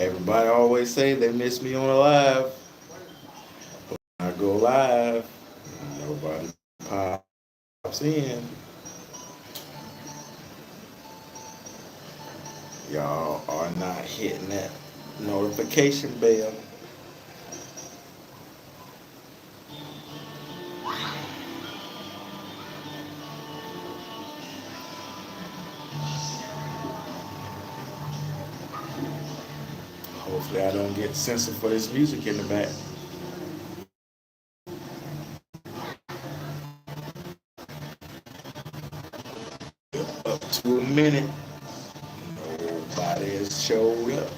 Everybody always say they miss me on a live. I go live, nobody pops in. Y'all are not hitting that notification bell. Hopefully, I don't get censored for this music in the back. Up to a minute, nobody has showed up.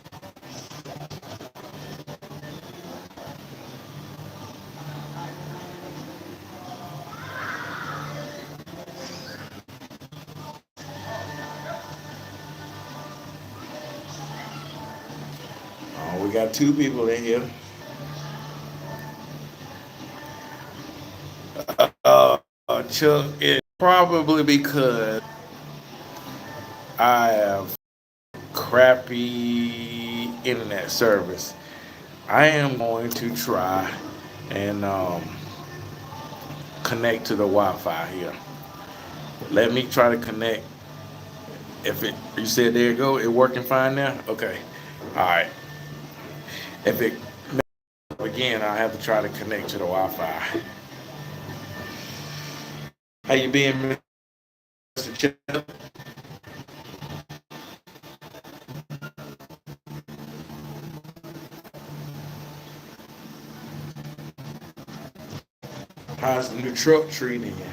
We got two people in here. Chuck, it probably because I have crappy internet service. I am going to try and connect to the Wi-Fi here. Let me try to connect. If it, you said there you go, it working fine now. Okay, all right. If it again, I have to try to connect to the Wi-Fi. How you been, Mr. Chuck? How's the new truck treating you?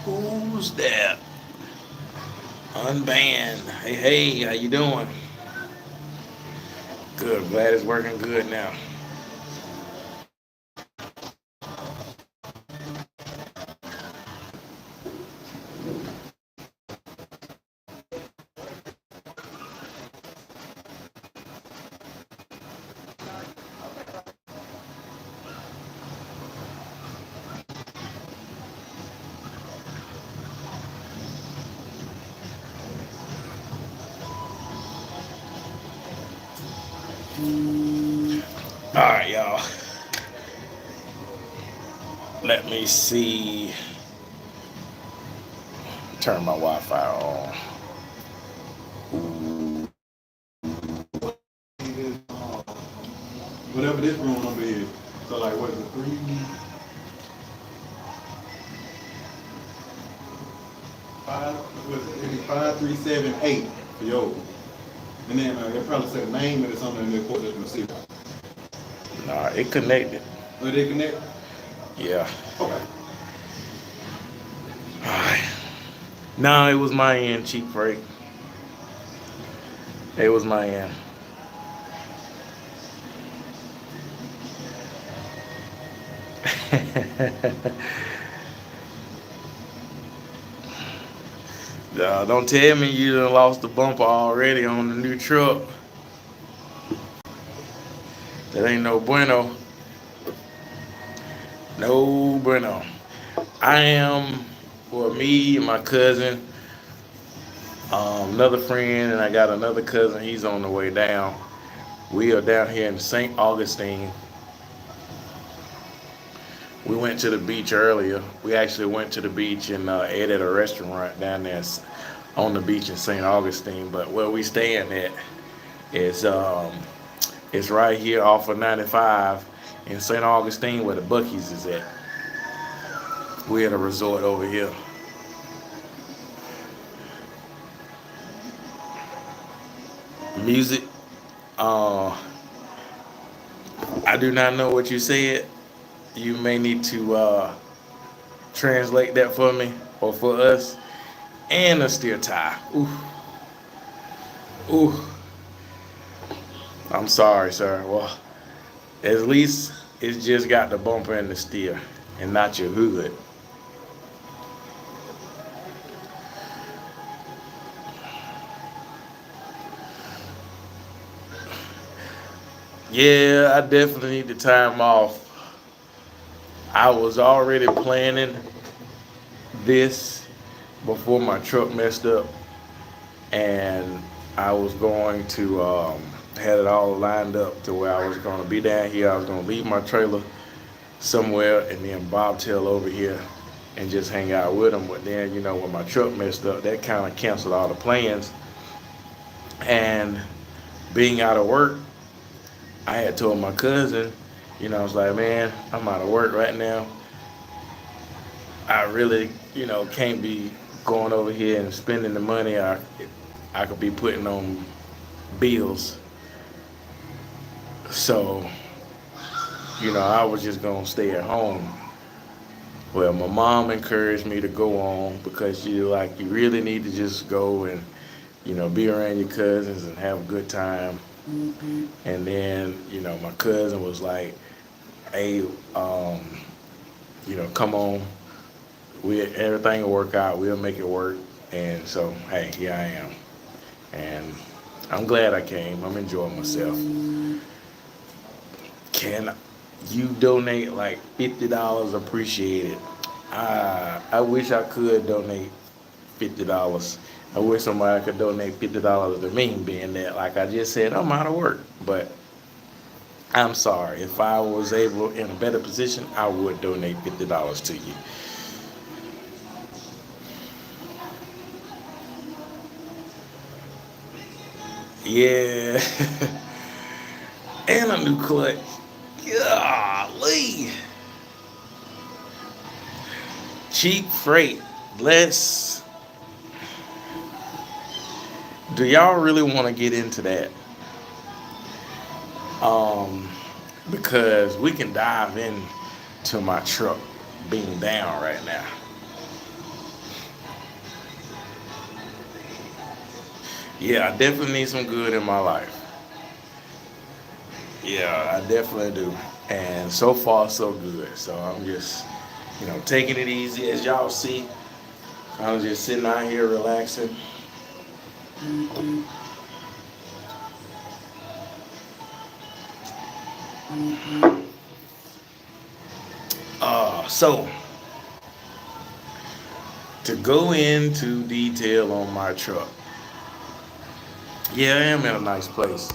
Who's that? Unbanned. Hey, hey, how you doing? Good. Glad it's working good now. All right, y'all. Let me see. Turn my Wi-Fi on. Whatever this room number is. So like what is it, 5378 for yours. And then they'll probably say the name of it or something and they'll quote it to the receiver. Nah, it connected. Oh, they connect? Yeah. Okay. All right. No, it was my end, cheap freight. It was my end. Don't tell me you done lost the bumper already on the new truck. That ain't no bueno. No bueno. I am, for me and my cousin, another friend, and I got another cousin. He's on the way down. We are down here in St. Augustine. We went to the beach earlier. We actually went to the beach and ate at a restaurant down there on the beach in St. Augustine. But where we staying at is it's right here off of 95 in St. Augustine where the Buc-ee's is at. We at a resort over here. Music. Uh, I do not know what you said. You may need to translate that for me or for us. And a steer tie. Ooh, ooh. I'm sorry, sir. Well, at least it's just got the bumper and the steer, and not your hood. Yeah, I definitely need the time off. I was already planning this before my truck messed up. and I was going to had it all lined up to where I was going to be down here. I was going to leave my trailer somewhere and then bobtail over here and just hang out with them. But then, when my truck messed up, that kind of canceled all the plans. And being out of work, I had told my cousin, I was like, man, I'm out of work right now. I really, can't be going over here and spending the money I could be putting on bills. So, I was just gonna stay at home. Well, my mom encouraged me to go on because you really need to just go and be around your cousins and have a good time. And then my cousin was like, hey, come on, everything will work out. We'll make it work. And so, hey, here I am, and I'm glad I came. I'm enjoying myself. Can you donate like $50? Appreciate it. I wish I could donate $50. I wish somebody could donate $50 to me, being that, like I just said, I'm out of work. But I'm sorry. If I was able in a better position, I would donate $50 to you. Yeah. And a new clutch. Golly. Cheap freight. Let's. Do y'all really want to get into that? Because we can dive into my truck being down right now. Yeah, I definitely need some good in my life. Yeah, I definitely do. And so far, so good. So I'm just, taking it easy. As y'all see, I'm just sitting out here relaxing. So to go into detail on my truck, yeah, I am in a nice place.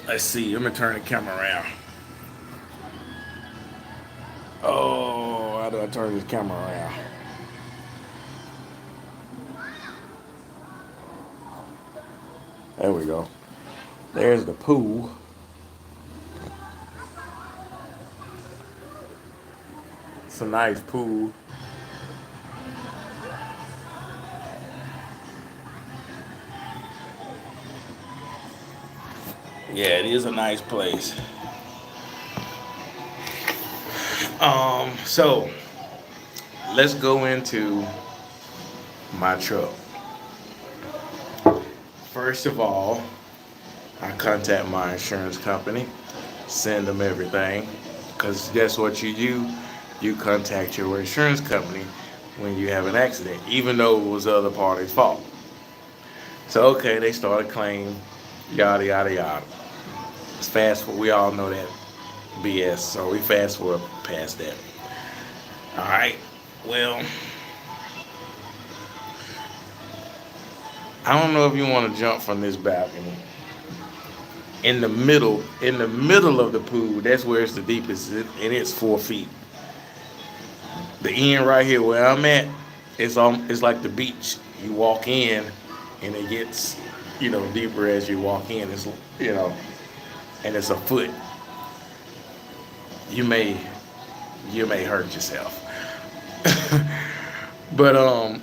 Let's see. Let me turn the camera around. Oh, how do I turn this camera around? There we go. There's the pool. It's a nice pool. Yeah, it is a nice place. So let's go into my truck. First of all, I contact my insurance company, send them everything, because that's what you do. You contact your insurance company when you have an accident, even though it was the other party's fault. So okay, they start a claim, yada yada yada. It's fast forward. We all know that BS, so we fast forward past that. All right. Well, I don't know if you want to jump from this balcony. In the middle of the pool, that's where it's the deepest, and it's 4 feet. The end right here where I'm at, it's like the beach. You walk in, and it gets, deeper as you walk in. It's, and it's a foot. You may, you may hurt yourself. But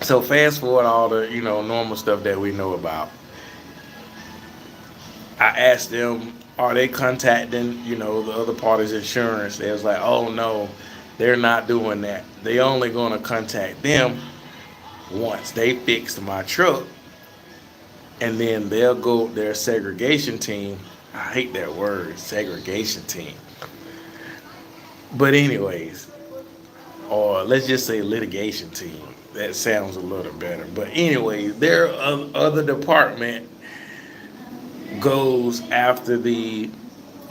so fast forward all the normal stuff that we know about. I asked them, are they contacting, the other party's insurance? They was like, oh no, they're not doing that. They only gonna contact them once they fix my truck, and then they'll go their segregation team. I hate that word, segregation team. But anyways, or let's just say litigation team. That sounds a little better. But anyways, their other department goes after the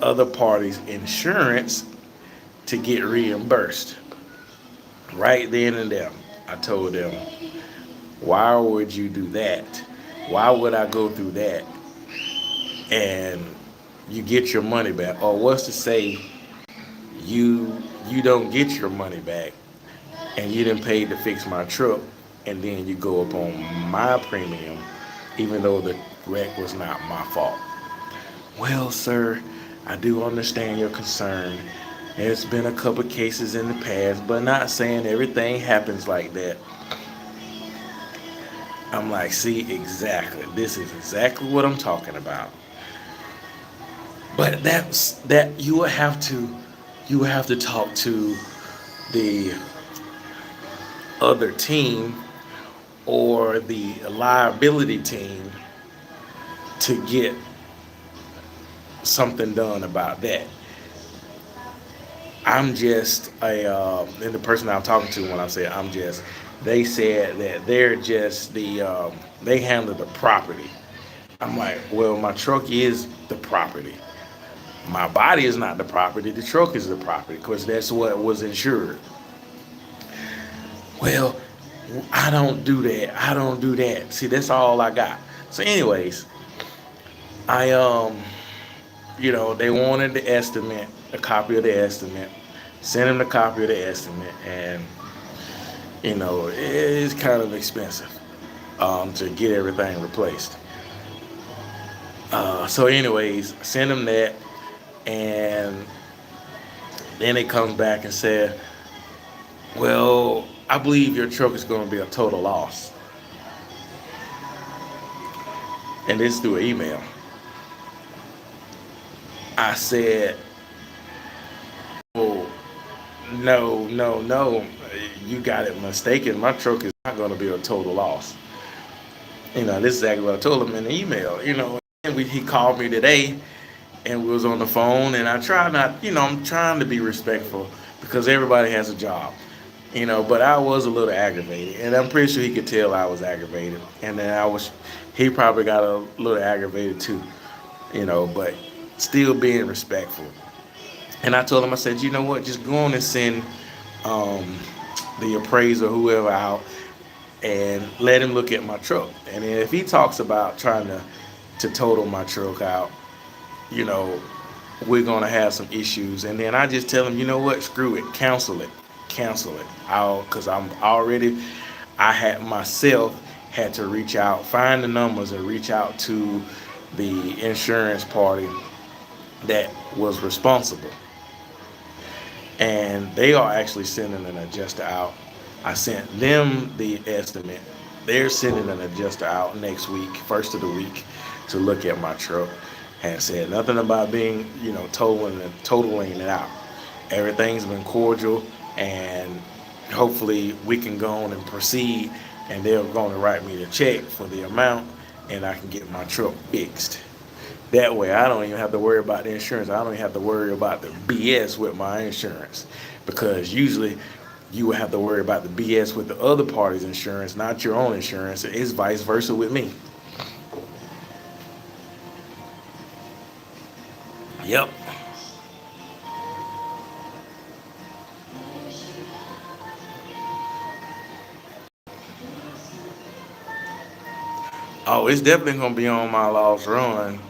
other party's insurance to get reimbursed. Right then and there, I told them, Why would you do that? Why would I go through that and you get your money back? Or what's to say you don't get your money back and you didn't pay to fix my truck and then you go up on my premium even though the wreck was not my fault? Well, sir, I do understand your concern. There's been a couple cases in the past, but not saying everything happens like that. I'm like, see, exactly. This is exactly what I'm talking about. But that you will have to talk to the other team or the liability team to get something done about that. I'm just and the person I'm talking to when I say I'm just, they said that they're just they handle the property. I'm like, well, my truck is the property. My body is not the property. The truck is the property because that's what was insured. Well, I don't do that. I don't do that. See, that's all I got. So, anyways, I they wanted the estimate, a copy of the estimate. Sent them the copy of the estimate, and it's kind of expensive to get everything replaced. So, anyways, send them that, and then it comes back and said, "Well, I believe your truck is going to be a total loss," and this through an email. I said, "Oh, no, no, no, you got it mistaken. My truck is not going to be a total loss." This is exactly what I told him in the email. And he called me today, and we was on the phone, and I try not, I'm trying to be respectful because everybody has a job. But I was a little aggravated, and I'm pretty sure he could tell I was aggravated, and then he probably got a little aggravated too, but still being respectful. And I told him, I said, you know what, just go on and send um, the appraiser, whoever, out and let him look at my truck. And then if he talks about trying to total my truck out, you know, we're gonna have some issues. And then I just tell him, you know what, screw it, cancel it. Cause I had myself had to reach out, find the numbers, and reach out to the insurance party that was responsible. And they are actually sending an adjuster out. I sent them the estimate. They're sending an adjuster out next week, first of the week, to look at my truck. And said nothing about being, totaling it out. Everything's been cordial, and hopefully we can go on and proceed. And they're going to write me the check for the amount, and I can get my truck fixed. That way, I don't even have to worry about the insurance. I don't even have to worry about the BS with my insurance, because usually you would have to worry about the BS with the other party's insurance, not your own insurance. It's vice versa with me. Yep. Oh, it's definitely gonna be on my lost run.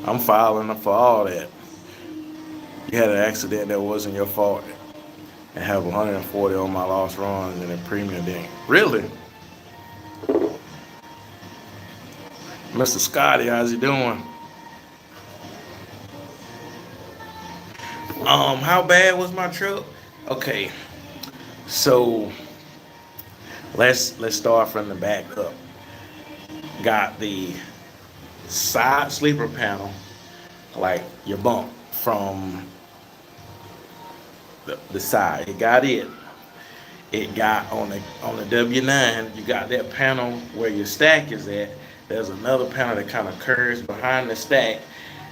I'm filing for all that. You had an accident that wasn't your fault, and have 140 on my lost runs and a premium ding. Really? Mr. Scotty, how's he doing? How bad was my truck? Okay, so let's start from the back up. Got the side sleeper panel, like your bump from the side. It got it. It got on the W9. You got that panel where your stack is at. There's another panel that kind of curves behind the stack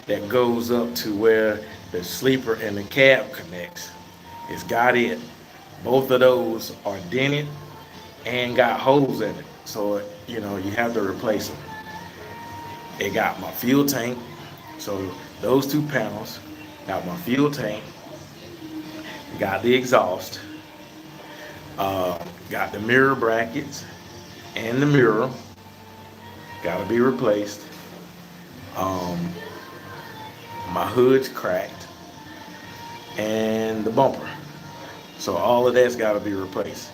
that goes up to where the sleeper and the cab connects. It's got it. Both of those are dented and got holes in it. So, you have to replace them. It got my fuel tank. So those two panels got my fuel tank, got the exhaust, got the mirror brackets, and the mirror gotta be replaced. Um, my hood's cracked, and the bumper. So all of that's gotta be replaced.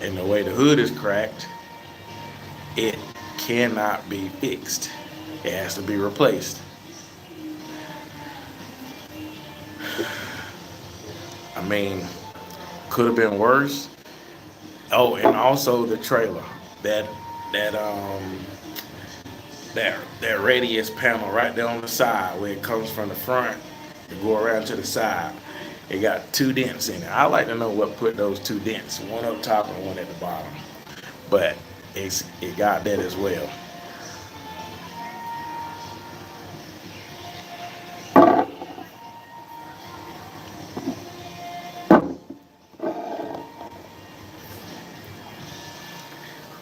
And the way the hood is cracked, it cannot be fixed. It has to be replaced. I mean, could have been worse. Oh, and also the trailer. That that um that radius panel right there on the side where it comes from the front to go around to the side. It got two dents in it. I like to know what put those two dents, one up top and one at the bottom. But it got that as well.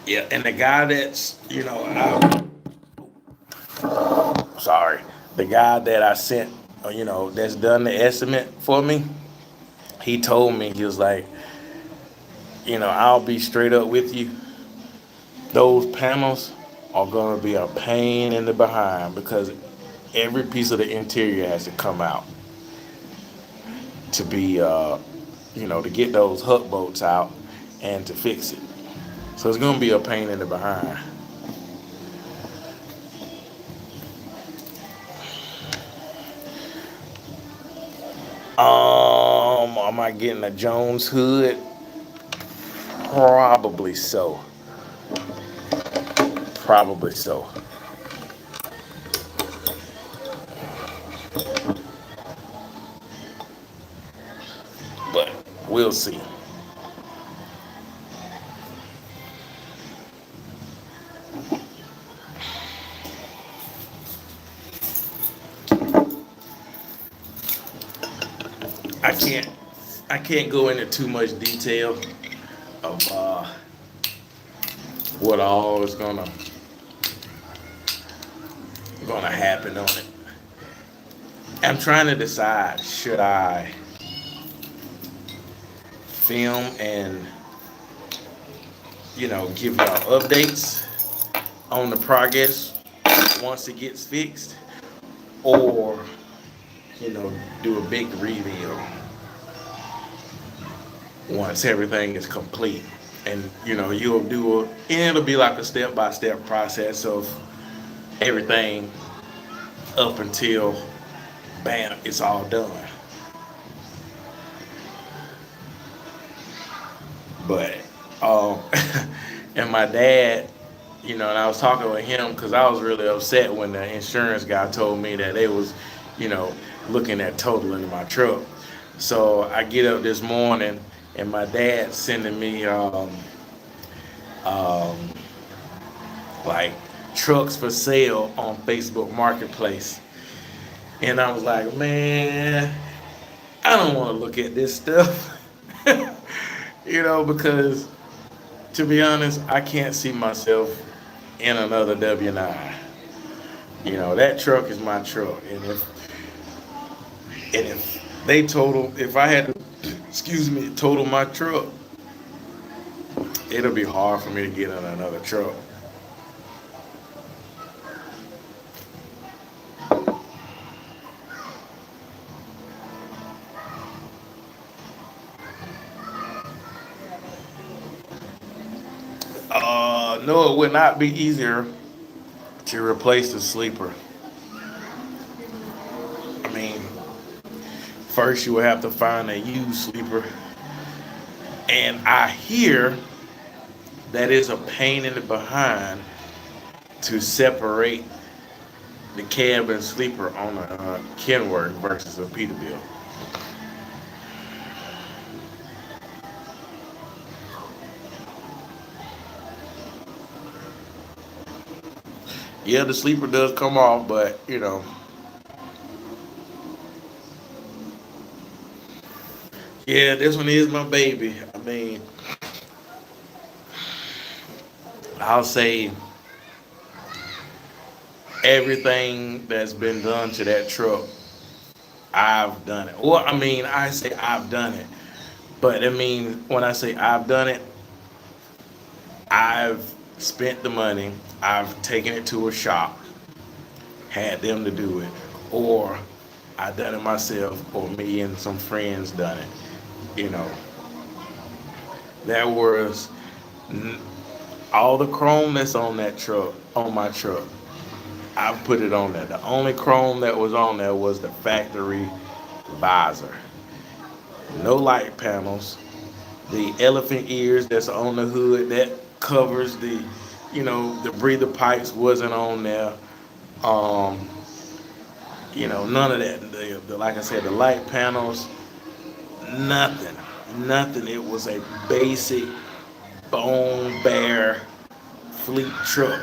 Yeah, and the guy that's sorry, the guy that I sent, that's done the estimate for me. He told me, he was like, I'll be straight up with you. Those panels are gonna be a pain in the behind because every piece of the interior has to come out to be, to get those hook bolts out and to fix it. So it's gonna be a pain in the behind. Am I getting a Jones hood? Probably so. Probably so. But we'll see. I can't I can't go into too much detail of what all is gonna happen on it. I'm trying to decide, should I film and give y'all updates on the progress once it gets fixed, or do a big reveal once everything is complete. And you'll do and it'll be like a step-by-step process of everything up until bam, it's all done. But um and my dad, and I was talking with him because I was really upset when the insurance guy told me that they was, you know, looking at totaling my truck. So I get up this morning and my dad sending me um, like trucks for sale on Facebook Marketplace. And I was like, man, I don't want to look at this stuff. Because to be honest, I can't see myself in another W9. That truck is my truck. And if if I had to, excuse me, total my truck, it'll be hard for me to get in another truck. No, it would not be easier to replace the sleeper. I mean, first you would have to find a used sleeper. And I hear that is a pain in the behind to separate the cab and sleeper on a Kenworth versus a Peterbilt. Yeah, the sleeper does come off, but yeah, this one is my baby. I mean, I'll say everything that's been done to that truck, I've done it. Well, I mean, I say I've done it, but I mean, when I say I've done it, I've spent the money. I've taken it to a shop, had them to do it, or I done it myself, or me and some friends done it. You know, that was n- all the chrome that's on that truck, on my truck. I put it on there. The only chrome that was on there was the factory visor. No light panels. The elephant ears that's on the hood that covers the, the breather pipes wasn't on there. Um, none of that. Like I said, the light panels, nothing, nothing. It was a basic bone bare fleet truck.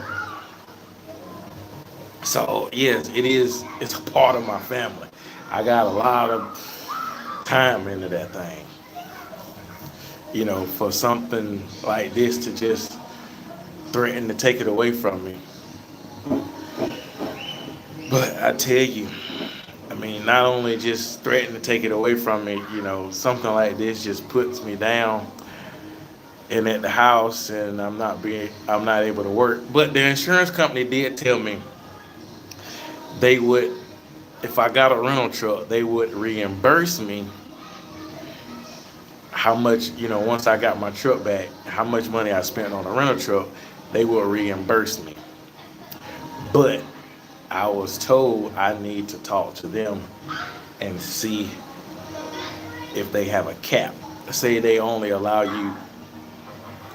So yes, it is. It's a part of my family. I got a lot of time into that thing. For something like this to just threaten to take it away from me. But I tell you, I mean, not only just threaten to take it away from me, something like this just puts me down and at the house, and I'm not able to work. But the insurance company did tell me they would, if I got a rental truck, they would reimburse me how much, once I got my truck back, how much money I spent on a rental truck, they will reimburse me. But I was told I need to talk to them and see if they have a cap. Say they only allow you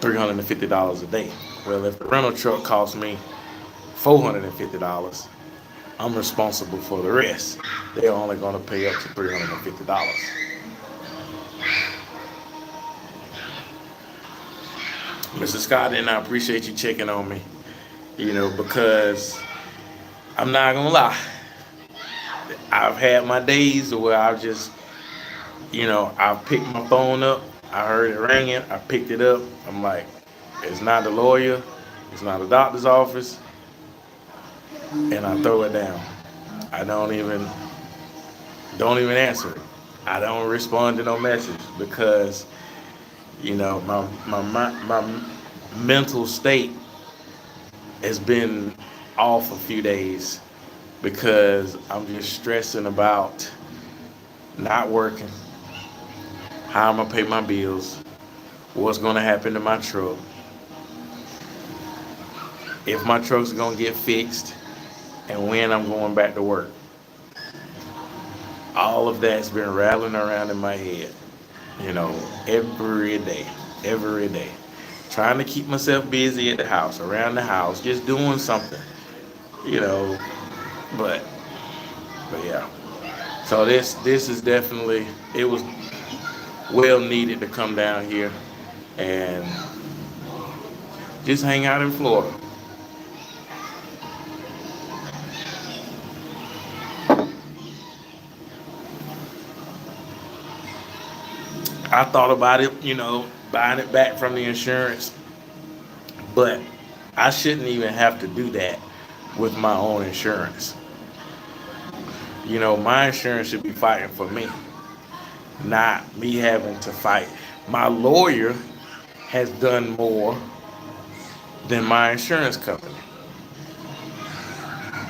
$350 a day. Well, if the rental truck costs me $450, I'm responsible for the rest. They're only going to pay up to $350. Mr. Scott, and I appreciate you checking on me, because I'm not going to lie. I've had my days where I've just, I picked my phone up, I heard it ringing, I picked it up. I'm like, it's not the lawyer, it's not a doctor's office, and I throw it down. I don't even answer it. I don't respond to no message because my mental state has been off a few days because I'm just stressing about not working, how I'm gonna pay my bills, what's gonna happen to my truck, if my truck's gonna get fixed, and when I'm going back to work. All of that's been rattling around in my head, every day, every day. Trying to keep myself busy at the house, around the house, just doing something, you know. But but yeah. So this is definitely, it was well needed to come down here and just hang out in Florida. I thought about it, buying it back from the insurance, but I shouldn't even have to do that with my own insurance. My insurance should be fighting for me, not me having to fight. My lawyer has done more than my insurance company.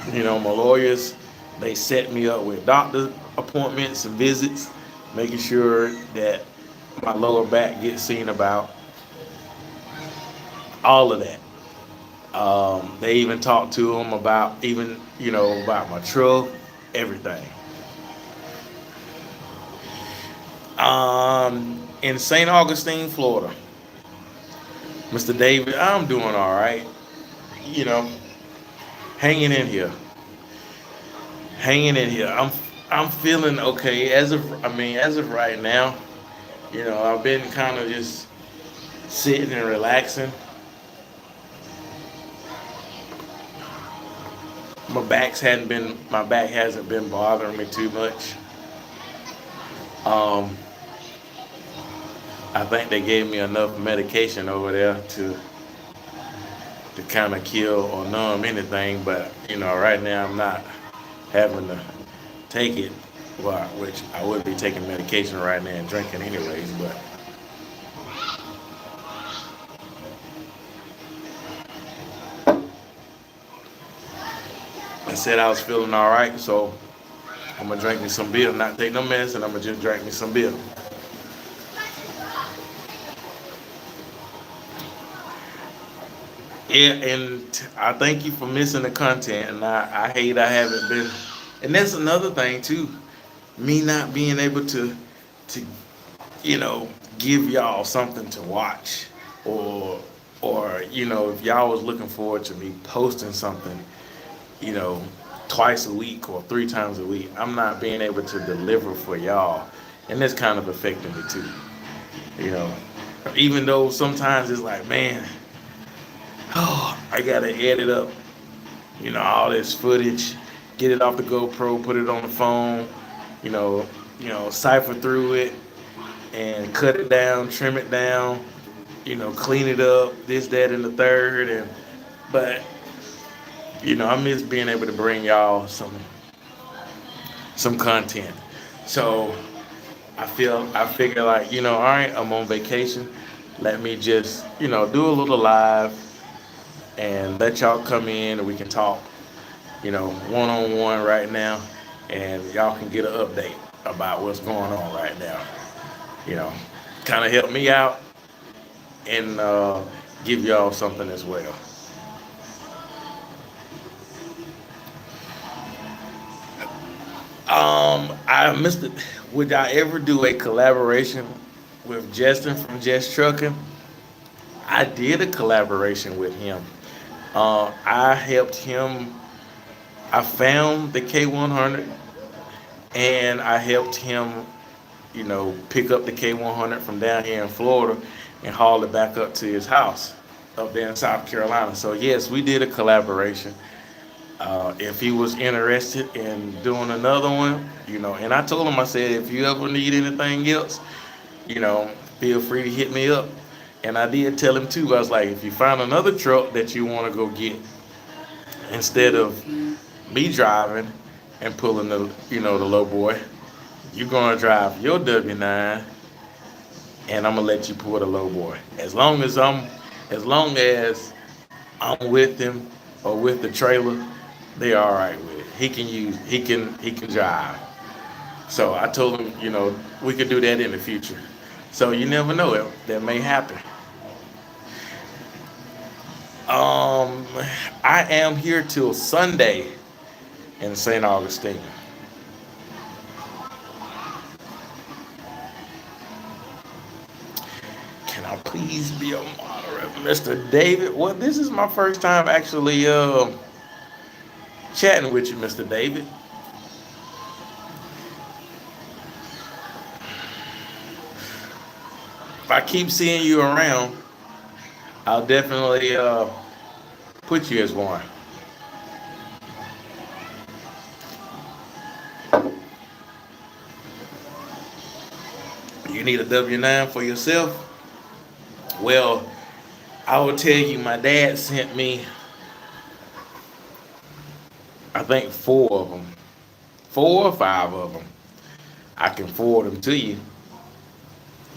My lawyers, they set me up with doctor appointments and visits, making sure that my lower back gets seen about, all of that. They even talked to them about about my truck, everything. In St. Augustine, Florida, Mr. David, I'm doing all right. You know, hanging in here, hanging in here. I'm feeling okay as of right now. I've been kind of just sitting and relaxing. My back hasn't been bothering me too much. Um, I think they gave me enough medication over there to kind of kill or numb anything, but right now I'm not having to take it, well, which I would be taking medication right now and drinking anyways, but I said I was feeling all right, so I'm gonna drink me some beer, not take no medicine. I'm gonna just drink me some beer. Yeah, and I thank you for missing the content, and I hate I haven't been. And that's another thing too, me not being able to you know give y'all something to watch, or if y'all was looking forward to me posting something, you know, twice a week or three times a week, I'm not being able to deliver for y'all, and that's kind of affecting me too. You know, even though sometimes it's like, man, oh, I gotta edit up, all this footage, get it off the GoPro, put it on the phone, you know, cipher through it and cut it down, trim it down, clean it up, this, that, and the third, but I miss being able to bring y'all some content. So I figure like, all right, I'm on vacation. Let me just, do a little live and let y'all come in and we can talk, one on one right now, and y'all can get an update about what's going on right now. You know, kind of help me out and give y'all something as well. I missed it. Would I ever do a collaboration with Justin from Just Trucking? I did a collaboration with him. I helped him. I found the K100 and I helped him, pick up the K100 from down here in Florida and haul it back up to his house up there in South Carolina. So yes, we did a collaboration. If he was interested in doing another one, and I told him, I said, if you ever need anything else, you know, feel free to hit me up. And I did tell him too. I was like, if you find another truck that you want to go get, instead of me driving and pulling the low boy, you're gonna drive your W9, and I'm gonna let you pull the low boy. As long as I'm with him or with the trailer, they all right with it. He can drive. So I told him, we could do that in the future. So you never know, that may happen. Um, I am here till Sunday in St. Augustine. Can I please be a moderator, Mr. David? Well, this is my first time actually chatting with you, Mr. David. If I keep seeing you around, I'll definitely put you as one. You need a W-9 for yourself? Well, I will tell you, my dad sent me, I think, four or five of them. I can forward them to you.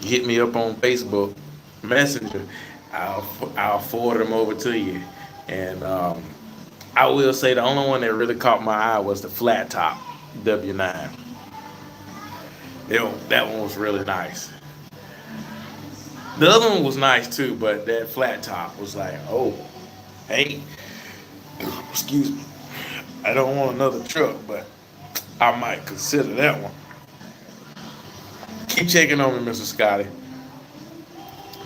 You hit me up on Facebook Messenger. I'll forward them over to you. And I will say the only one that really caught my eye was the flat top W9. That one was really nice. The other one was nice too, but that flat top was like, oh, hey, excuse me. I don't want another truck, but I might consider that one. Keep checking on me, Mr. Scotty.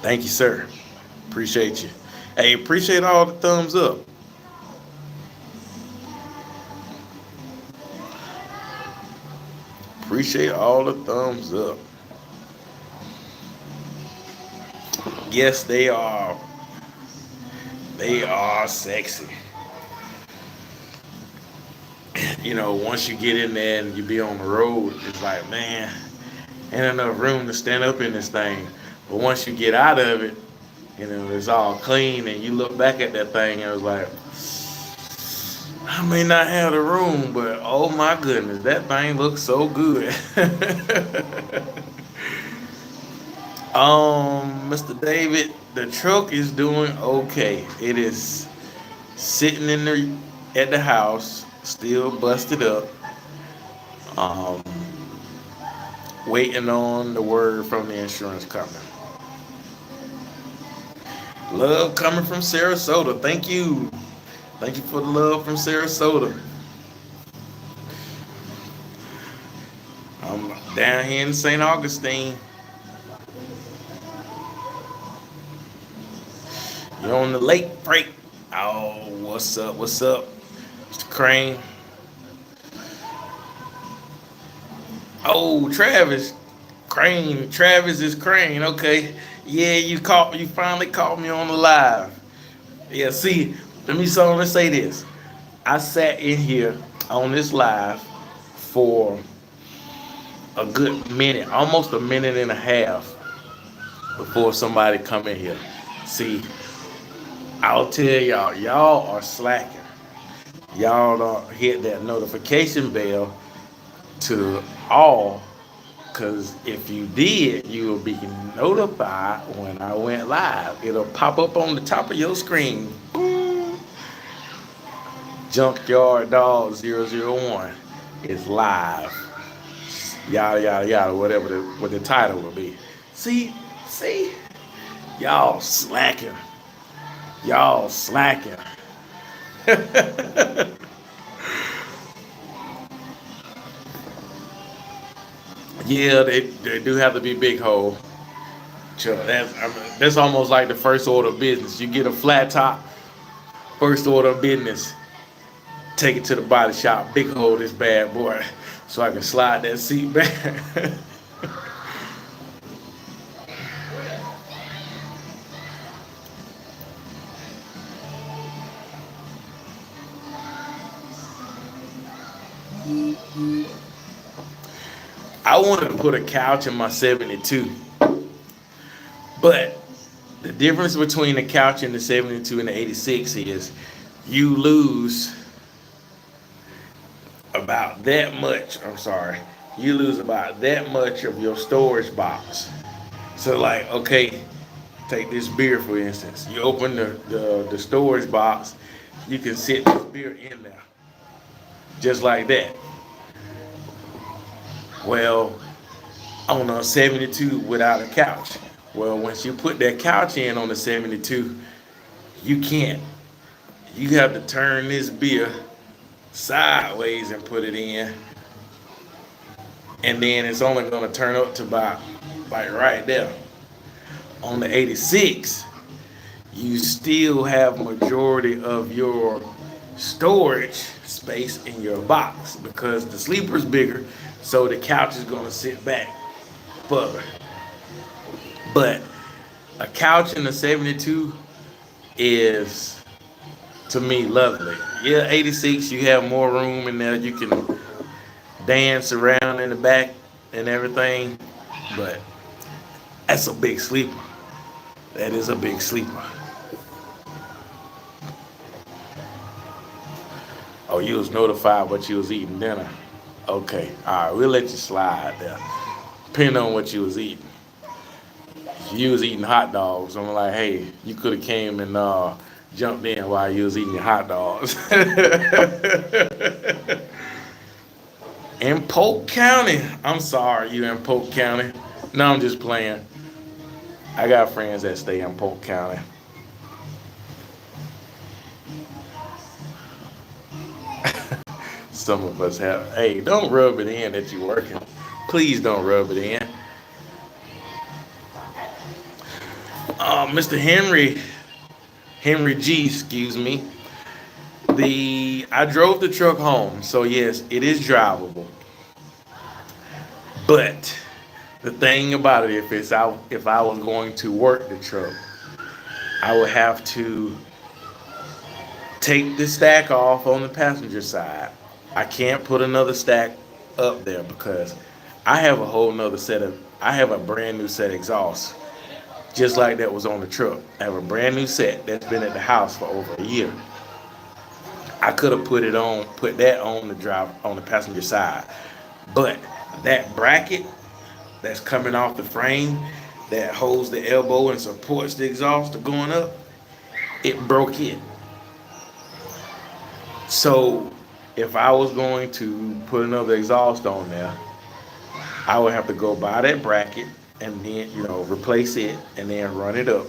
Thank you, sir. Appreciate you. Hey, appreciate all the thumbs up. Appreciate all the thumbs up. Yes, they are. They are sexy. Once you get in there and you be on the road, it's like, man, ain't enough room to stand up in this thing. But once you get out of it, it's all clean, and you look back at that thing and it's like, I may not have the room, but oh my goodness, that thing looks so good. Mr. David, the truck is doing okay. It is sitting at the house, still busted up. Um, Waiting on the word from the insurance company. Love coming from Sarasota. Thank you. Thank you for the love from Sarasota. I'm down here in St. Augustine. You're on the lake break. Oh, what's up? What's up? Mr. Crane. Oh, Travis. Crane. Travis is Crane. Okay. Yeah, you finally caught me on the live. Yeah, see, let's say this. I sat in here on this live for a good minute, almost a minute and a half before somebody come in here. See, I'll tell y'all are slacking. Y'all don't hit that notification bell to all, because if you did, you will be notified when I went live. It'll pop up on the top of your screen. Boom. Junkyard Dog 001 is live. Yada yada yada, whatever what the title will be. See, y'all slacking. Y'all slacking. Yeah, they do have to be big hole. Sure, that's almost like the first order of business. You get a flat top, first order of business. Take it to the body shop, big hole this bad boy, so I can slide that seat back. I wanted to put a couch in my 72, but the difference between the couch in the 72 and the 86 is you lose about that much. I'm sorry, you lose about that much of your storage box. So, like, okay, take this beer for instance. You open the storage box, you can sit this beer in there, just like that. Well, on a 72 without a couch. Well, once you put that couch in on the 72, you can't. You have to turn this beer sideways and put it in, and then it's only going to turn up to about like right there. On the 86, you still have majority of your storage space in your box because the sleeper's bigger, so the couch is going to sit back further. But a couch in the 72 is, to me, lovely. Yeah, 86, you have more room in there. You can dance around in the back and everything, but that's a big sleeper. That is a big sleeper. Oh, you was notified what you was eating dinner. Okay, all right, we'll let you slide there. Depending on what you was eating. If you was eating hot dogs, I'm like, hey, you could have came and jumped in while you was eating your hot dogs. In Polk County. I'm sorry, you in Polk County. No, I'm just playing. I got friends that stay in Polk County. Some of us have. Hey, don't rub it in that you're working. Please don't rub it in. Mr. Henry G, excuse me. I drove the truck home, so yes, it is drivable. But the thing about it, if I was going to work the truck, I would have to take the stack off on the passenger side. I can't put another stack up there because I have a brand new set exhaust, just like that was on the truck. I have a brand new set that's been at the house for over a year. I could have put that on the passenger side, but that bracket that's coming off the frame that holds the elbow and supports the exhaust to going up, it broke it. So if I was going to put another exhaust on there, I would have to go buy that bracket and then, replace it and then run it up.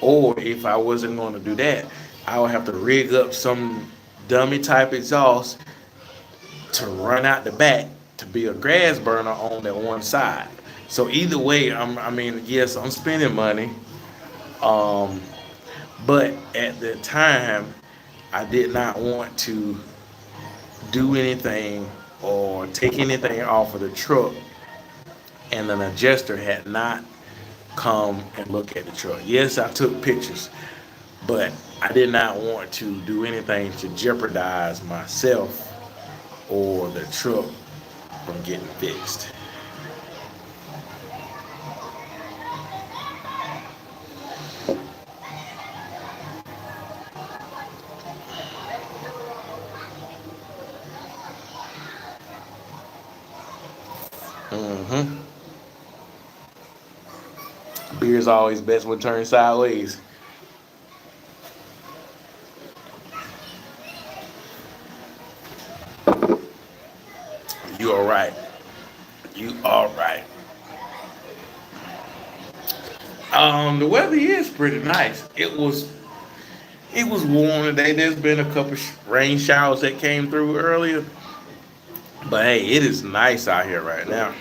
Or if I wasn't going to do that, I would have to rig up some dummy type exhaust to run out the back to be a grass burner on that one side. So either way, I mean, yes, I'm spending money, um, but at the time, I did not want to do anything or take anything off of the truck, and an adjuster had not come and look at the truck. Yes, I took pictures, but I did not want to do anything to jeopardize myself or the truck from getting fixed. hmm Beer's always best when turned sideways. You are right. You are right. The weather is pretty nice. It was warm today. There's been a couple rain showers that came through earlier, but hey, it is nice out here right now.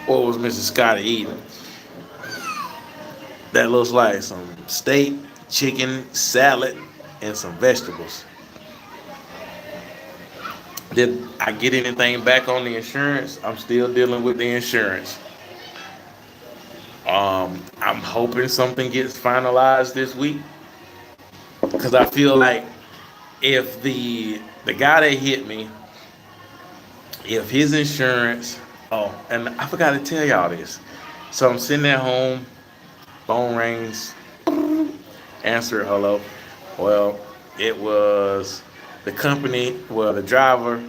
What was Mrs. Scotty eating? That looks like some steak, chicken, salad, and some vegetables. Did I get anything back on the insurance? I'm still dealing with the insurance. I'm hoping something gets finalized this week because I feel like if the guy that hit me, if his insurance, oh, and I forgot to tell y'all this. So I'm sitting at home, phone rings, answer hello. Well, it was the company, well, the driver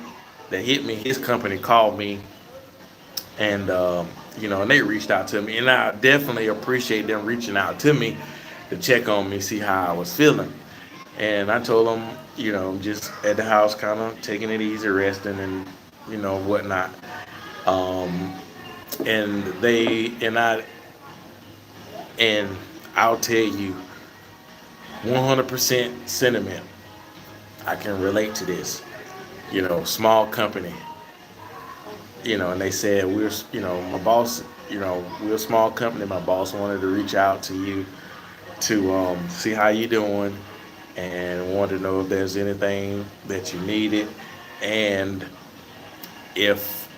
that hit me, his company called me, and and they reached out to me, and I definitely appreciate them reaching out to me to check on me, see how I was feeling. And I told them, just at the house, kind of taking it easy, resting, and whatnot. Um, and they and I'll tell you, 100% sentiment. I can relate to this. Small company. And they said my boss. We're a small company. My boss wanted to reach out to you to see how you doing and wanted to know if there's anything that you needed, and if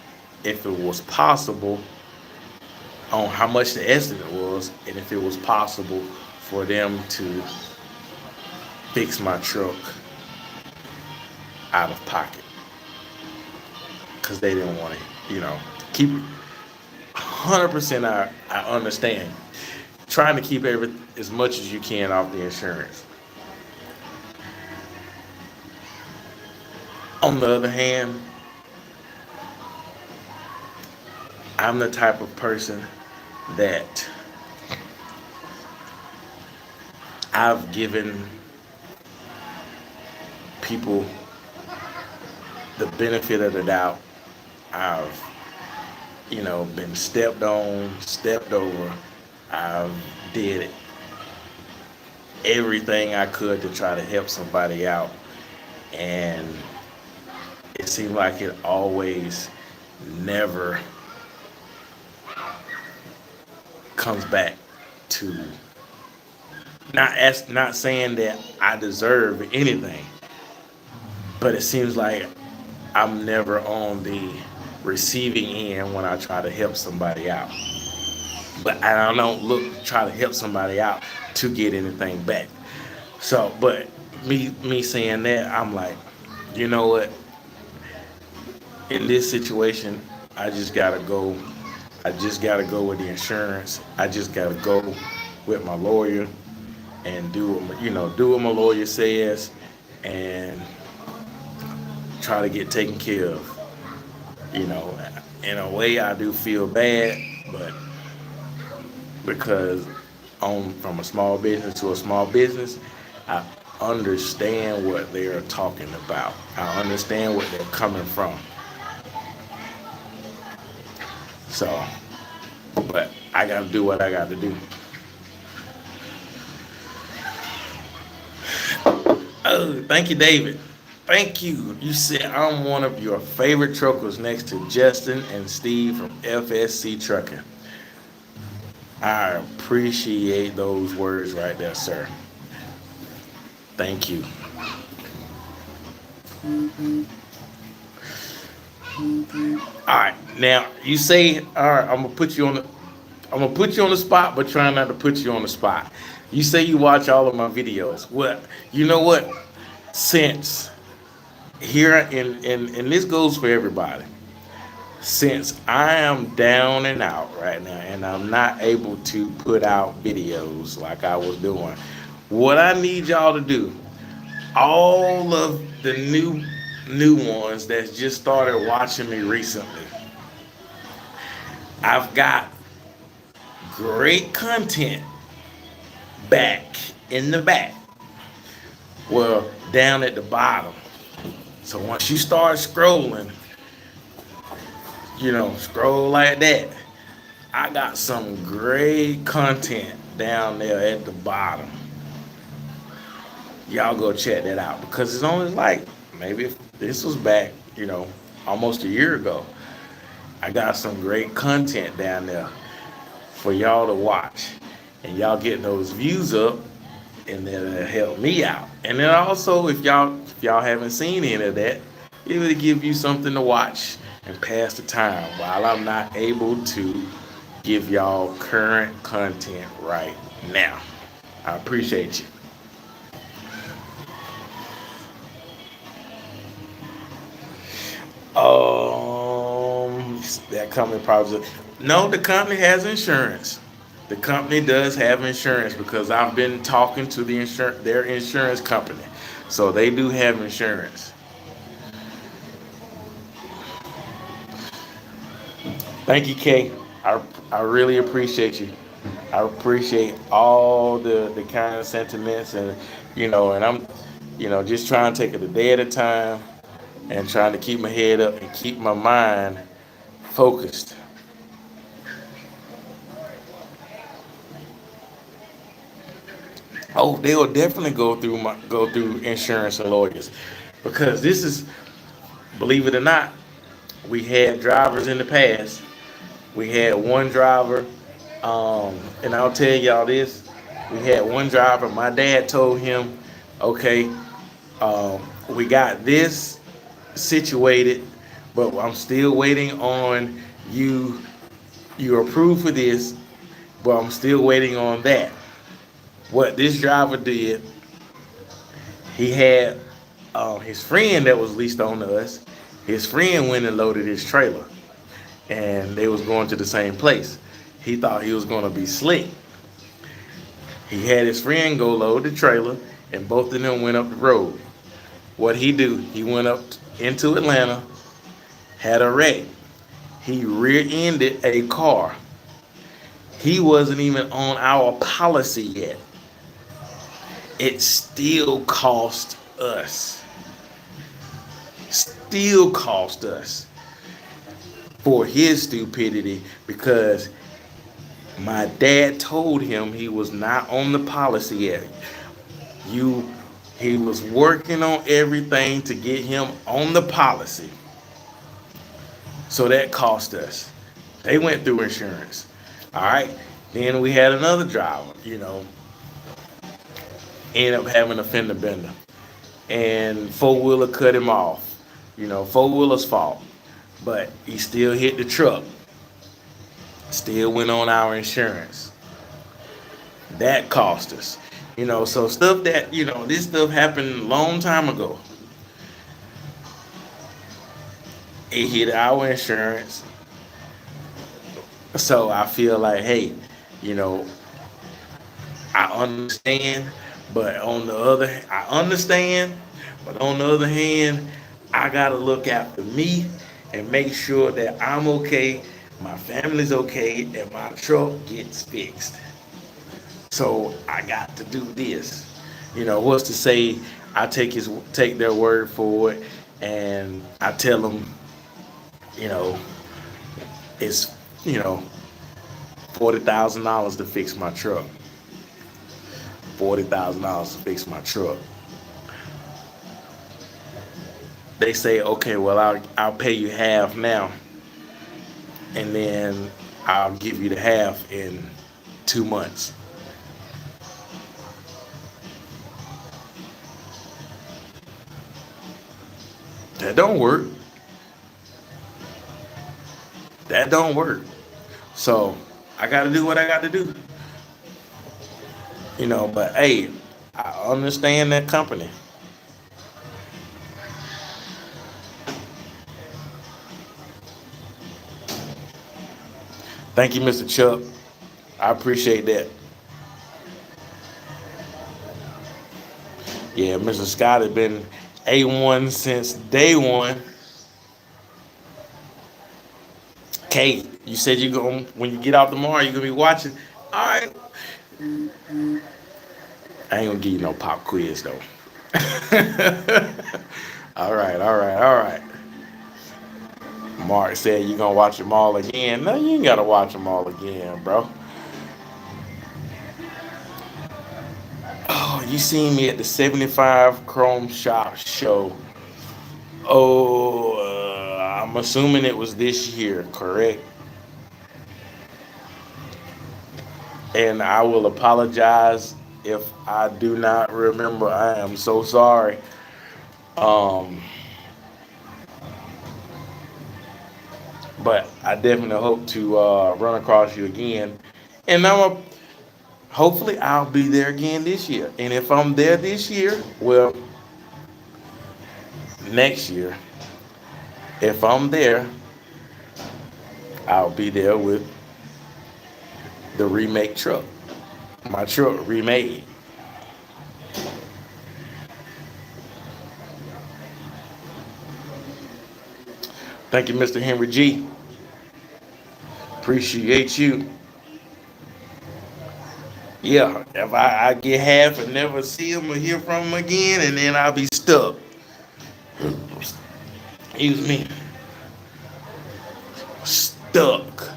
it was possible on how much the estimate was, and if it was possible for them to fix my truck out of pocket because they didn't want to, keep 100%. I understand trying to keep as much as you can off the insurance. On the other hand, I'm the type of person that I've given people the benefit of the doubt. I've, been stepped on, stepped over. I've did everything I could to try to help somebody out. And it seemed like it always never comes back to not saying that I deserve anything, but it seems like I'm never on the receiving end when I try to help somebody out. But I don't try to help somebody out to get anything back. So, but me saying that, I'm like, you know what? In this situation, I just gotta go. I just gotta go with the insurance. I just gotta go with my lawyer and do what my lawyer says, and try to get taken care of. You know, in a way, I do feel bad, but because on from a small business to a small business, I understand what they're talking about. I understand what they're coming from. So, but I got to do what I got to do. Oh, thank you, David. Thank you. You said I'm one of your favorite truckers next to Justin and Steve from FSC Trucking. I appreciate those words right there, sir. Thank you. All right, now you say, all right, I'm gonna put you on the spot, but try not to put you on the spot. You say you watch all of my videos. Well, you know what? Since here and this goes for everybody. Since I am down and out right now, and I'm not able to put out videos like I was doing, what I need y'all to do, all of the new ones that just started watching me recently, I've got great content back in the back. Well, down at the bottom. So once you start scrolling, scroll like that, I got some great content down there at the bottom. Y'all go check that out because it's only like, maybe if this was back, almost a year ago. I got some great content down there for y'all to watch. And y'all get those views up, and that'll help me out. And then also, if y'all haven't seen any of that, it will give you something to watch and pass the time while I'm not able to give y'all current content right now. I appreciate you. That company probably, no, the company has insurance. The company does have insurance because I've been talking to their insurance company. So they do have insurance. Thank you, Kay. I really appreciate you. I appreciate all the kind of sentiments, and I'm just trying to take it a day at a time and trying to keep my head up and keep my mind focused. Oh, they will definitely go through insurance and lawyers because this is, believe it or not, we had drivers in the past. We had one driver, and I'll tell y'all this. We had one driver. My dad told him, okay, we got this situated, but I'm still waiting on you. You're approved for this, but I'm still waiting on that. What this driver did, he had his friend that was leased on to us. His friend went and loaded his trailer, and they was going to the same place. He thought he was going to be slick. He had his friend go load the trailer, and both of them went up the road. What he do? He went up into Atlanta, had a wreck. He rear-ended a car. He wasn't even on our policy yet. It still cost us. Still cost us for his stupidity because my dad told him he was not on the policy yet. He was working on everything to get him on the policy. So that cost us. They went through insurance. All right. Then we had another driver, ended up having a fender bender. And four-wheeler cut him off. Four-wheeler's fault. But he still hit the truck. Still went on our insurance. That cost us. So stuff that, this stuff happened a long time ago. It hit our insurance. So I feel like, hey, I understand, but I understand, but on the other hand, I gotta look after me and make sure that I'm okay, my family's okay, and my truck gets fixed. So I got to do this. What's to say I take their word for it, and I tell them, you know, it's you know $40,000 to fix my truck. $40,000 to fix my truck. They say, okay, well, I'll pay you half now, and then I'll give you the half in 2 months. That don't work. That don't work. So I got to do what I got to do. But hey, I understand that company. Thank you, Mr. Chuck. I appreciate that. Yeah, Mr. Scott has been A1 since day one. Kate, you said you're going when you get out tomorrow, you're gonna be watching. All right. I ain't gonna give you no pop quiz though. All right, all right, all right. Mark said you're gonna watch them all again. No, you ain't gotta watch them all again, bro. Oh, you seen me at the 75 Chrome Shop show. Oh, I'm assuming it was this year, correct? And I will apologize if I do not remember. I am so sorry. Um, but I definitely hope to run across you again. And hopefully I'll be there again this year. And if I'm there this year, well, next year, if I'm there, I'll be there with the remake truck. My truck remade. Thank you, Mr. Henry G. Appreciate you. Yeah, if I get half and never see him or hear from him again, and then I'll be stuck. Excuse me. Stuck.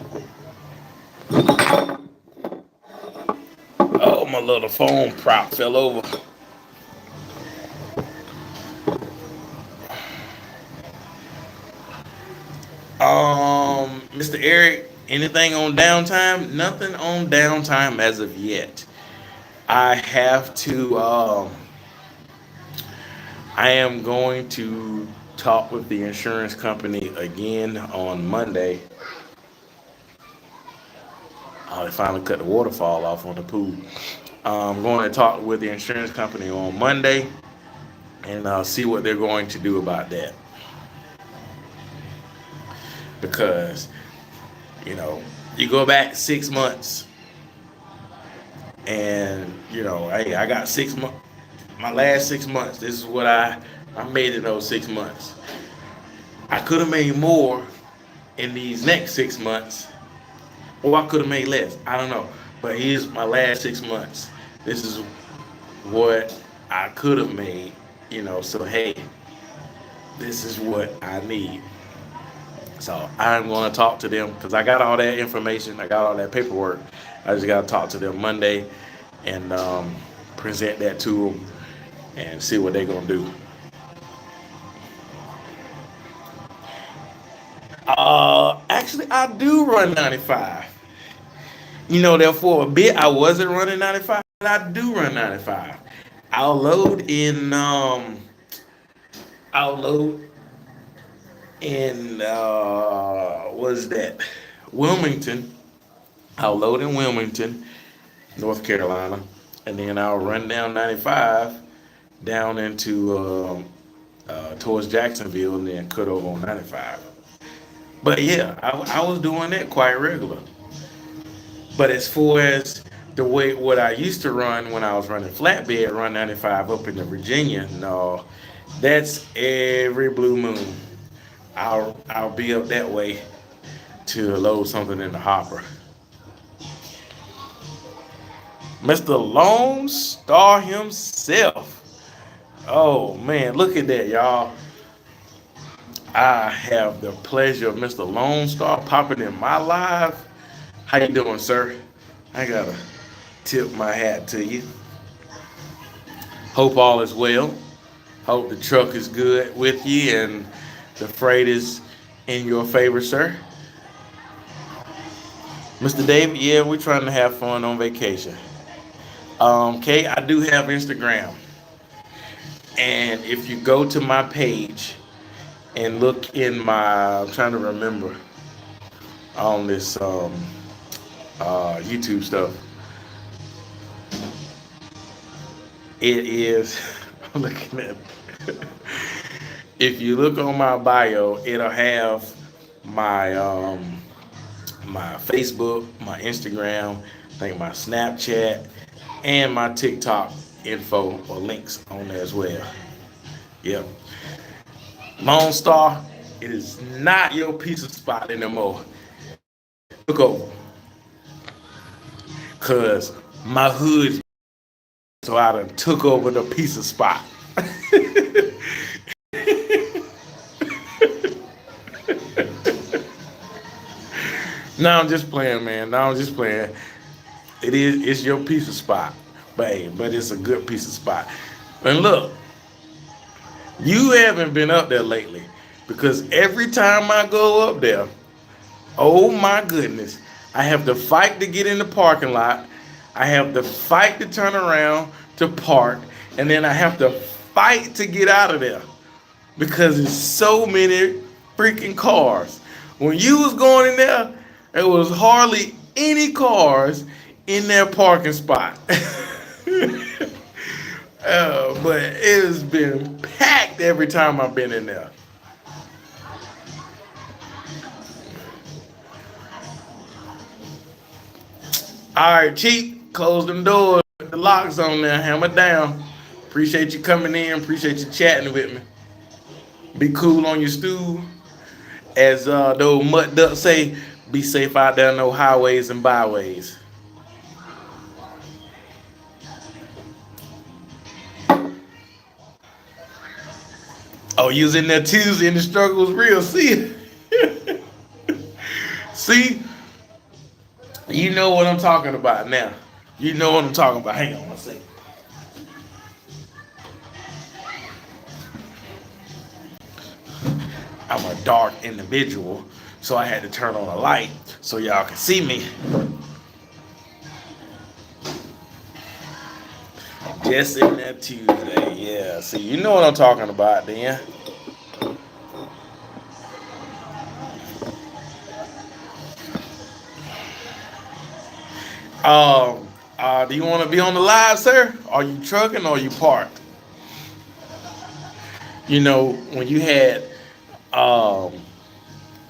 Oh, my little phone prop fell over. Mr. Eric, anything on downtime? Nothing on downtime as of yet. I have to. I am going to talk with the insurance company again on Monday. They finally cut the waterfall off on the pool. I'm going to talk with the insurance company on Monday and see what they're going to do about that. Because, you know, you go back 6 months and, hey, I got 6 months. My last 6 months, this is what I made in those 6 months. I could have made more in these next 6 months, or I could have made less. I don't know. But here's my last 6 months. This is what I could have made, so hey, this is what I need. So I'm going to talk to them because I got all that information. I got all that paperwork. I just got to talk to them Monday and present that to them and see what they're going to do. Actually, I do run 95. There for a bit I wasn't running 95, but I do run 95. I'll load in I'll load in was that Wilmington. I'll load in Wilmington, North Carolina, and then I'll run down 95 down into towards Jacksonville and then cut over on 95. But yeah, I was doing that quite regular. But as far as the way what I used to run when I was running flatbed, run 95 up into Virginia, no, that's every blue moon. I'll be up that way to load something in the hopper. Mr. Lone Star himself. Oh man, look at that, y'all. I have the pleasure of Mr. Lone Star popping in my live. How you doing, sir? I gotta tip my hat to you. Hope all is well. Hope the truck is good with you and the freight is in your favor, sir. Mr. David, yeah, we're trying to have fun on vacation. Kay, I do have Instagram. And if you go to my page and look in my, I'm trying to remember on this YouTube stuff, it is, I'm looking at, if you look on my bio, it'll have my my Facebook, my Instagram, I think my Snapchat, and my TikTok info or links on there as well. Yep. Lone Star, it is not your pizza spot anymore. Look over. Cause my hood, so I done took over the pizza spot. No, I'm just playing, man. No, I'm just playing. It's your pizza spot. But hey, but it's a good pizza spot. And look, you haven't been up there lately. Because every time I go up there, oh my goodness, I have to fight to get in the parking lot. I have to fight to turn around to park. And then I have to fight to get out of there. Because there's so many freaking cars. When you was going in there was hardly any cars in their parking spot. But it has been packed every time I've been in there. All right, Chief, close them doors. Put the locks on there. Hammer down. Appreciate you coming in. Appreciate you chatting with me. Be cool on your stool. As the old mutt duck say, be safe out there, no highways and byways. Oh, you was in there Tuesday and the struggle was real. See? See? You know what I'm talking about now. You know what I'm talking about. Hang on one second. I'm a dark individual, so I had to turn on a light so y'all can see me. Just in that Tuesday, yeah. See, you know what I'm talking about, then. Do you want to be on the live, sir? Are you trucking or are you parked? You know, when you had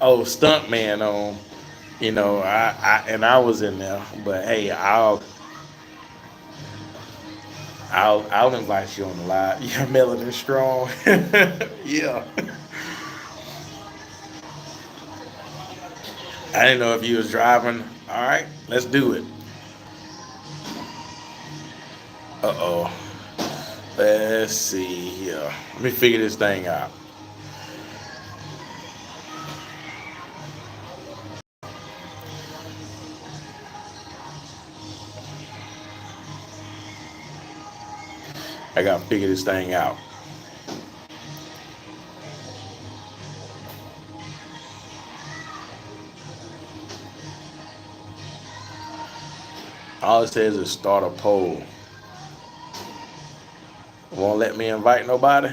stuntman on, I was in there, but hey, I'll invite you on the live. Yeah, Melanin Strong. Yeah. I didn't know if you was driving. All right, let's do it. Uh-oh. Let's see here. Let me figure this thing out. I gotta figure this thing out. All it says is start a poll. Won't let me invite nobody?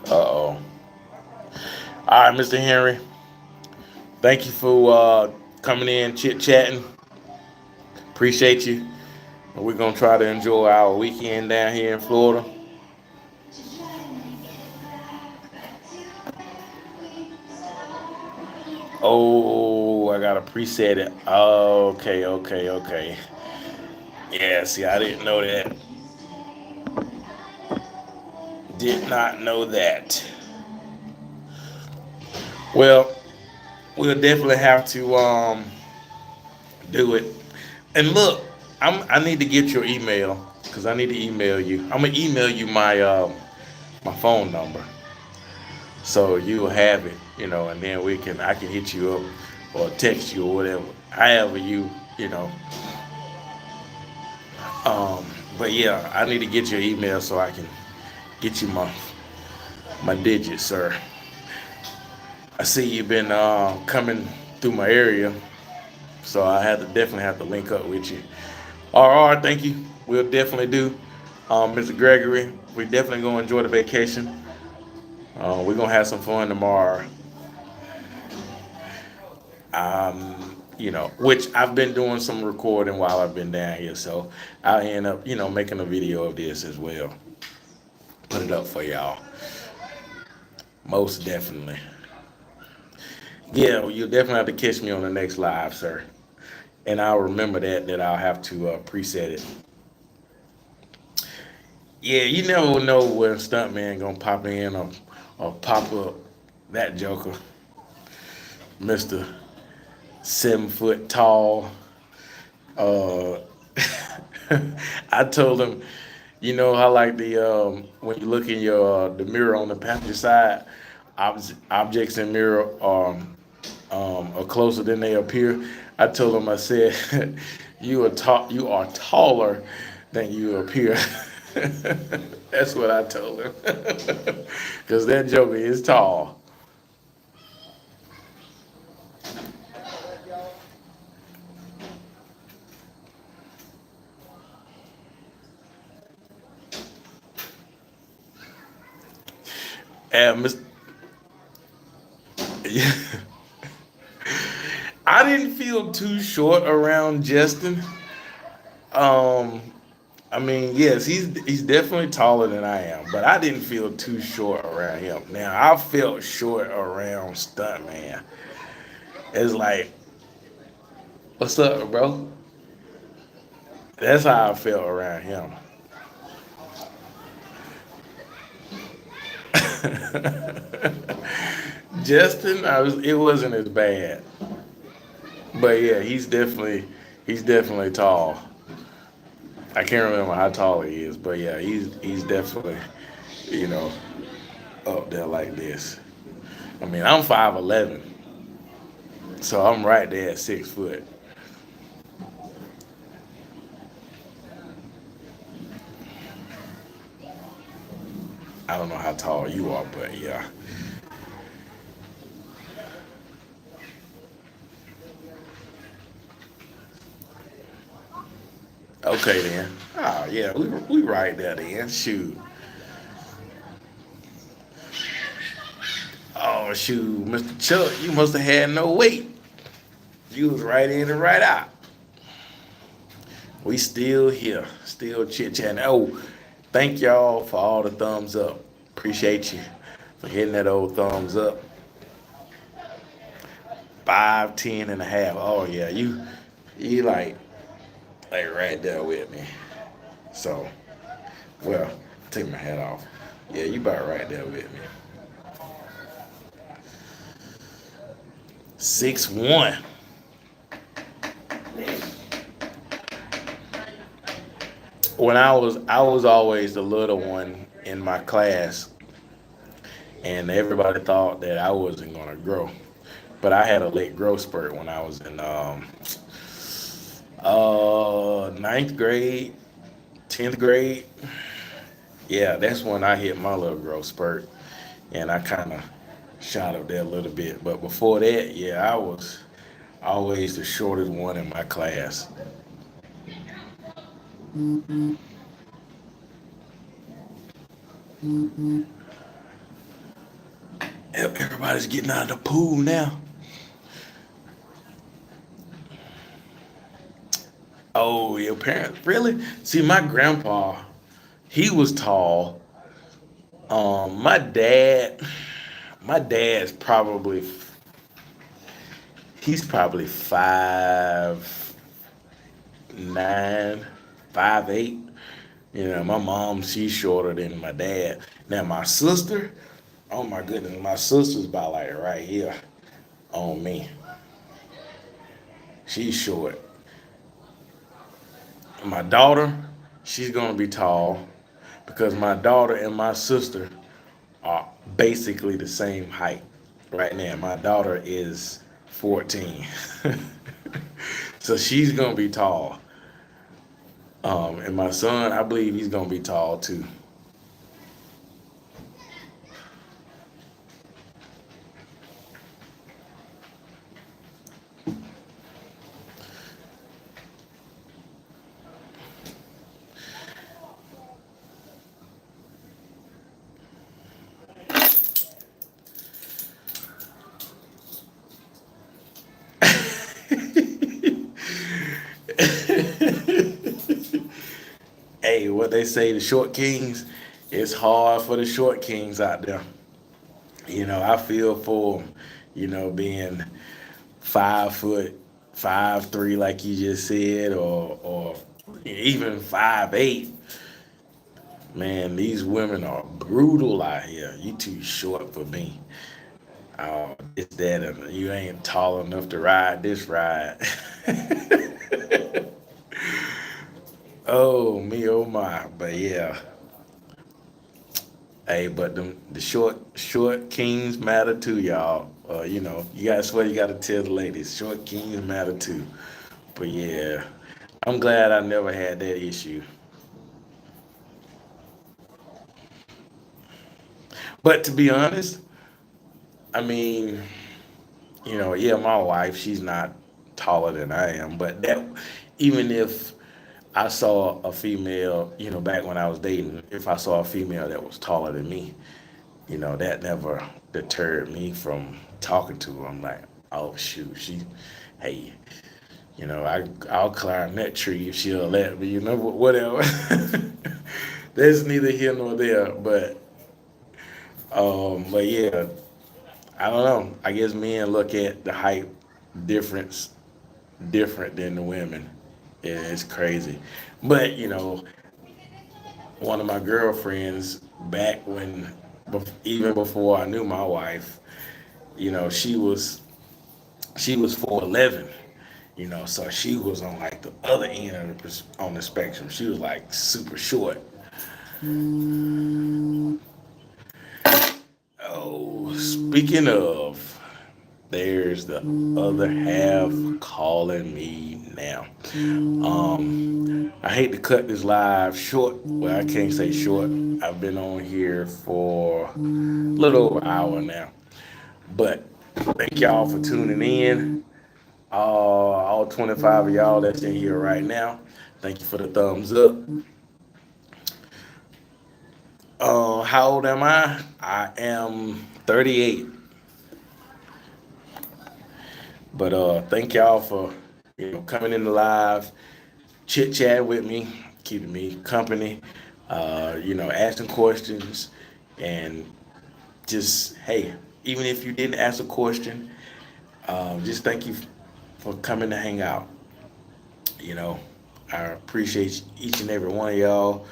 Uh-oh. All right, Mr. Henry. Thank you for coming in, chit-chatting. Appreciate you. And we're going to try to enjoy our weekend down here in Florida. Oh, I got to preset it. Okay, okay, okay. Yeah, see, I didn't know that. Did not know that. Well, we'll definitely have to do it. And look, I need to get your email because I need to email you. I'm gonna email you my phone number so you'll have it, and then I can hit you up or text you or whatever, however you know. Um, but yeah, I need to get your email so I can get you my digits, sir. I see you've been coming through my area, so I had to definitely have to link up with you. All right, thank you. We'll definitely do, Mr. Gregory. We definitely gonna enjoy the vacation. We're gonna have some fun tomorrow. Which I've been doing some recording while I've been down here, so I'll end up, making a video of this as well. Put it up for y'all. Most definitely. Yeah, well, you'll definitely have to catch me on the next live, sir. And I'll remember that I'll have to preset it. Yeah, you never know when stuntman gonna pop in or pop up. That Joker, Mister 7 foot tall. Uh, I told him, how like the when you look in your the mirror on the passenger side, objects in mirror are closer than they appear. I told him, I said, you are taller than you appear. That's what I told him. Because that joker is tall. And I didn't feel too short around Justin. Um, I mean, yes, he's definitely taller than I am, but I didn't feel too short around him. Now I felt short around Stuntman. It's like, what's up, bro? That's how I felt around him. Justin, it wasn't as bad, but yeah, he's definitely tall. I can't remember how tall he is, but yeah, he's definitely you know up there like this. I mean, I'm 5'11", so I'm right there at 6 foot. I don't know how tall you are, but yeah. Okay then. Oh yeah, we right there then. Shoot. Oh shoot, Mr. Chuck, you must have had no weight. You was right in and right out. We still here, still chit chatting. Oh, thank y'all for all the thumbs up. Appreciate you for hitting that old thumbs up. 5, 10 and a half. Oh yeah, you like right there with me. So, well, take my hat off. Yeah, you about right there with me. 6'1". When I was always the little one in my class, and everybody thought that I wasn't gonna grow. But I had a late growth spurt when I was in ninth grade, 10th grade. Yeah, that's when I hit my little growth spurt, and I kind of shot up there a little bit. But before that, yeah, I was always the shortest one in my class. Everybody's getting out of the pool now. Oh, your parents really? See, my grandpa, he was tall. My dad's he's probably 5'9". 5'8". My mom, she's shorter than my dad. Now my sister, oh my goodness, my sister's about like right here on me. She's short. My daughter, she's gonna be tall because my daughter and my sister are basically the same height right now. My daughter is 14. So she's gonna be tall. And my son, I believe he's gonna be tall too. Hey, what they say, the short kings, it's hard for the short kings out there. I feel for them, being 5 foot, 5'3", like you just said, or even 5'8". Man, these women are brutal out here. You too short for me. It's that you ain't tall enough to ride this ride. Oh me, oh my. But yeah, hey, but the short kings matter too, y'all. That's what you got to tell the ladies. Short kings matter too. But yeah, I'm glad I never had that issue. But to be honest, I mean, yeah, my wife, she's not taller than I am, but that, even if I saw a female, back when I was dating, if I saw a female that was taller than me, that never deterred me from talking to her. I'm like, oh shoot, hey, I'll climb that tree if she'll let me, whatever. There's neither here nor there, but yeah, I don't know. I guess men look at the height difference different than the women. Yeah, it's crazy. But one of my girlfriends back when, even before I knew my wife, she was 4'11". So she was on like the other end of on the spectrum. She was like super short. Oh, speaking of, there's the other half calling me now. I hate to cut this live short. Well, I can't say short. I've been on here for a little over an hour now. But thank y'all for tuning in. All 25 of y'all that's in here right now. Thank you for the thumbs up. How old am I? I am 38. But thank y'all for coming in the live, chit chat with me, keeping me company, asking questions, and just hey, even if you didn't ask a question, just thank you for coming to hang out. You know, I appreciate each and every one of y'all.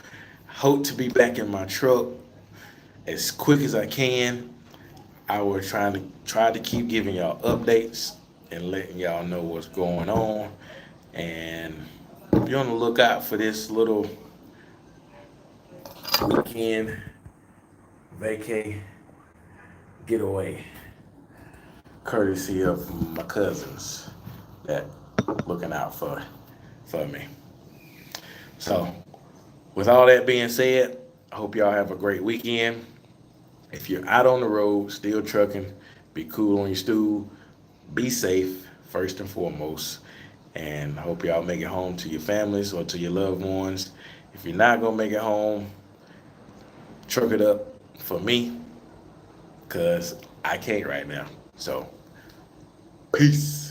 Hope to be back in my truck as quick as I can. I will try to keep giving y'all updates and letting y'all know what's going on. And be on the lookout for this little weekend vacay getaway, courtesy of my cousins that looking out for me. So, with all that being said, I hope y'all have a great weekend. If you're out on the road, still trucking, be cool on your stool, be safe first and foremost, and I hope y'all make it home to your families or to your loved ones. If you're not gonna make it home, truck it up for me, cause I can't right now. So, peace.